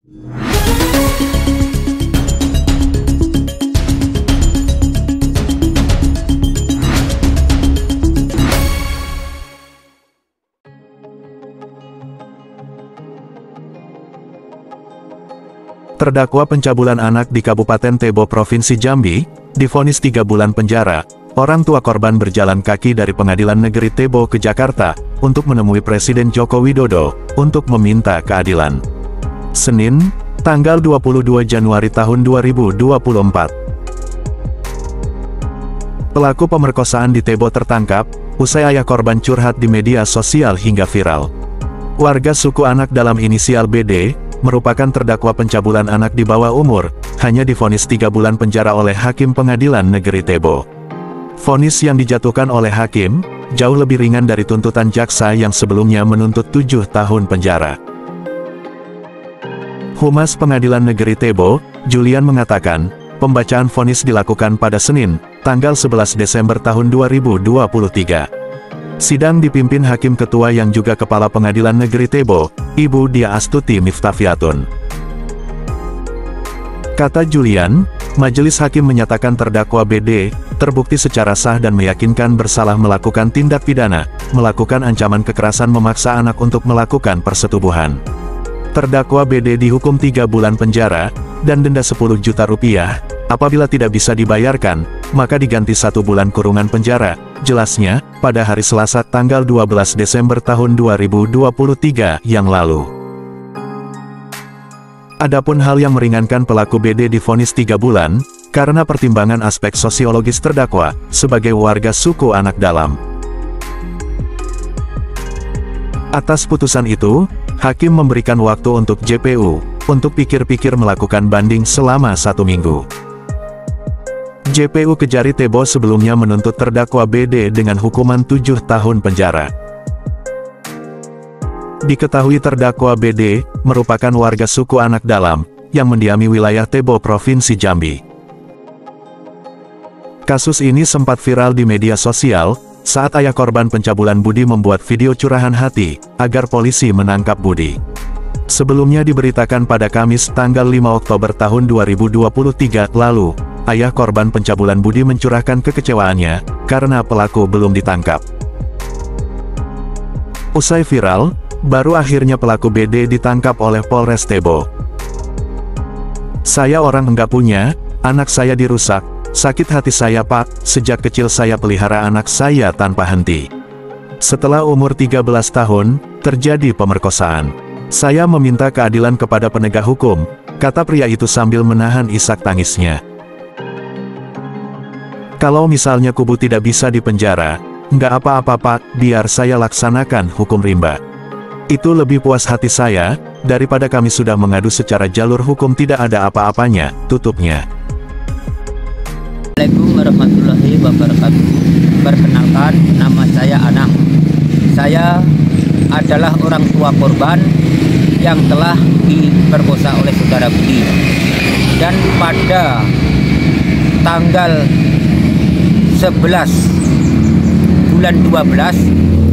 Terdakwa pencabulan anak di Kabupaten Tebo, Provinsi Jambi, divonis 3 bulan penjara. Orang tua korban berjalan kaki dari Pengadilan Negeri Tebo ke Jakarta, untuk menemui Presiden Joko Widodo, untuk meminta keadilan. Senin, tanggal 22 Januari tahun 2024. Pelaku pemerkosaan di Tebo tertangkap, usai ayah korban curhat di media sosial hingga viral. Warga suku anak dalam inisial BD, merupakan terdakwa pencabulan anak di bawah umur, hanya divonis 3 bulan penjara oleh Hakim Pengadilan Negeri Tebo. Vonis yang dijatuhkan oleh Hakim, jauh lebih ringan dari tuntutan jaksa yang sebelumnya menuntut 7 tahun penjara. Humas Pengadilan Negeri Tebo, Julian mengatakan, pembacaan vonis dilakukan pada Senin, tanggal 11 Desember tahun 2023. Sidang dipimpin Hakim Ketua yang juga Kepala Pengadilan Negeri Tebo, Ibu Dia Astuti Miftafiatun. Kata Julian, Majelis Hakim menyatakan terdakwa BD, terbukti secara sah dan meyakinkan bersalah melakukan tindak pidana, melakukan ancaman kekerasan memaksa anak untuk melakukan persetubuhan. Terdakwa BD dihukum 3 bulan penjara, dan denda 10 juta rupiah, apabila tidak bisa dibayarkan, maka diganti 1 bulan kurungan penjara, jelasnya, pada hari Selasa tanggal 12 Desember tahun 2023 yang lalu. Adapun hal yang meringankan pelaku BD divonis 3 bulan, karena pertimbangan aspek sosiologis terdakwa, sebagai warga suku anak dalam. Atas putusan itu, Hakim memberikan waktu untuk JPU, untuk pikir-pikir melakukan banding selama 1 minggu. JPU Kejari Tebo sebelumnya menuntut terdakwa BD dengan hukuman 7 tahun penjara. Diketahui terdakwa BD, merupakan warga suku anak dalam, yang mendiami wilayah Tebo, Provinsi Jambi. Kasus ini sempat viral di media sosial, saat ayah korban pencabulan Budi membuat video curahan hati, agar polisi menangkap Budi. Sebelumnya diberitakan pada Kamis tanggal 5 Oktober tahun 2023 lalu, ayah korban pencabulan Budi mencurahkan kekecewaannya, karena pelaku belum ditangkap. Usai viral, baru akhirnya pelaku BD ditangkap oleh Polres Tebo. "Saya orang enggak punya, anak saya dirusak, sakit hati saya Pak, sejak kecil saya pelihara anak saya tanpa henti. Setelah umur 13 tahun, terjadi pemerkosaan. Saya meminta keadilan kepada penegak hukum," kata pria itu sambil menahan isak tangisnya. "Kalau misalnya Kubu tidak bisa dipenjara, nggak apa-apa Pak, biar saya laksanakan hukum rimba. Itu lebih puas hati saya, daripada kami sudah mengadu secara jalur hukum tidak ada apa-apanya," tutupnya. Assalamualaikum warahmatullahi wabarakatuh. Perkenalkan, nama saya Anang. Saya adalah orang tua korban yang telah diperkosa oleh saudara Budi. Dan pada tanggal 11 bulan 12,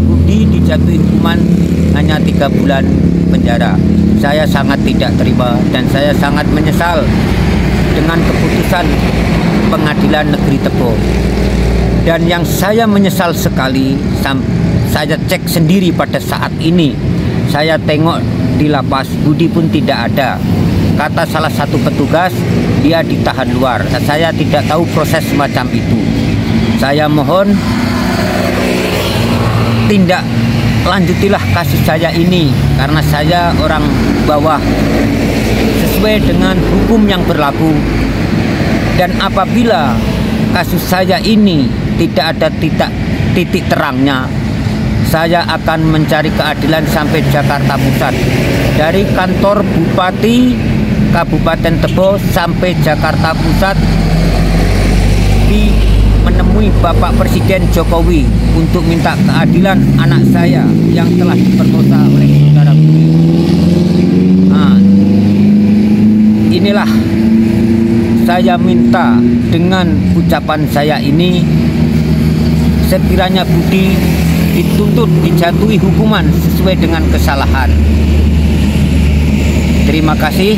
Budi dijatuhi hukuman hanya 3 bulan penjara. Saya sangat tidak terima dan saya sangat menyesal dengan keputusan Pengadilan Negeri Tebo. Dan yang saya menyesal sekali, saya cek sendiri pada saat ini, saya tengok di lapas, Budi pun tidak ada. Kata salah satu petugas, dia ditahan luar. Saya tidak tahu proses semacam itu. Saya mohon, tindak lanjutilah kasus saya ini, karena saya orang bawah, sesuai dengan hukum yang berlaku. Dan apabila kasus saya ini tidak ada titik terangnya, saya akan mencari keadilan sampai Jakarta Pusat. Dari kantor Bupati Kabupaten Tebo sampai Jakarta Pusat, menemui Bapak Presiden Jokowi untuk minta keadilan anak saya yang telah diperkosa oleh saudara Budi. Nah, inilah saya minta dengan ucapan saya ini, sekiranya Budi dituntut, dijatuhi hukuman sesuai dengan kesalahan. Terima kasih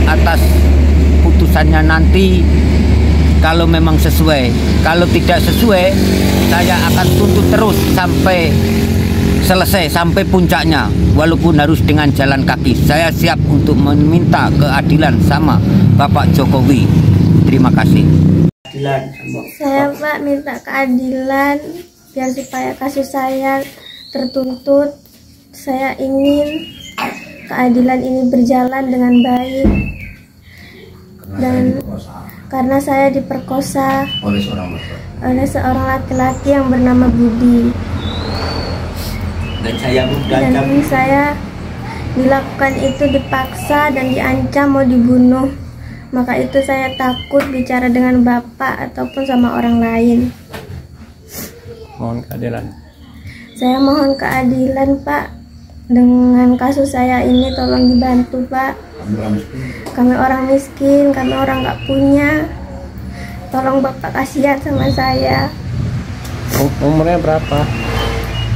atas putusannya nanti. Kalau memang sesuai, kalau tidak sesuai, saya akan tuntut terus sampai selesai, sampai puncaknya. Walaupun harus dengan jalan kaki, saya siap untuk meminta keadilan sama Bapak Jokowi. Terima kasih. Saya Pak minta keadilan biar supaya kasus saya tertuntut. Saya ingin keadilan ini berjalan dengan baik. Dan karena saya diperkosa oleh seorang laki-laki yang bernama Budi. Dan saya dilakukan itu dipaksa dan diancam mau dibunuh. Maka itu saya takut bicara dengan bapak ataupun sama orang lain. Mohon keadilan. Saya mohon keadilan Pak. Dengan kasus saya ini tolong dibantu Pak. Kami orang miskin, kami orang nggak punya. Tolong Bapak kasihan sama saya. Umurnya berapa?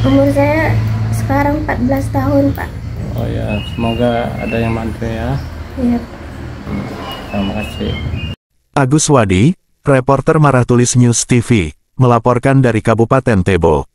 Umur saya sekarang 14 tahun Pak. Oh ya, semoga ada yang bantu ya. Iya. Terima kasih. Agus Wadi, reporter Marah Tulis News TV, melaporkan dari Kabupaten Tebo.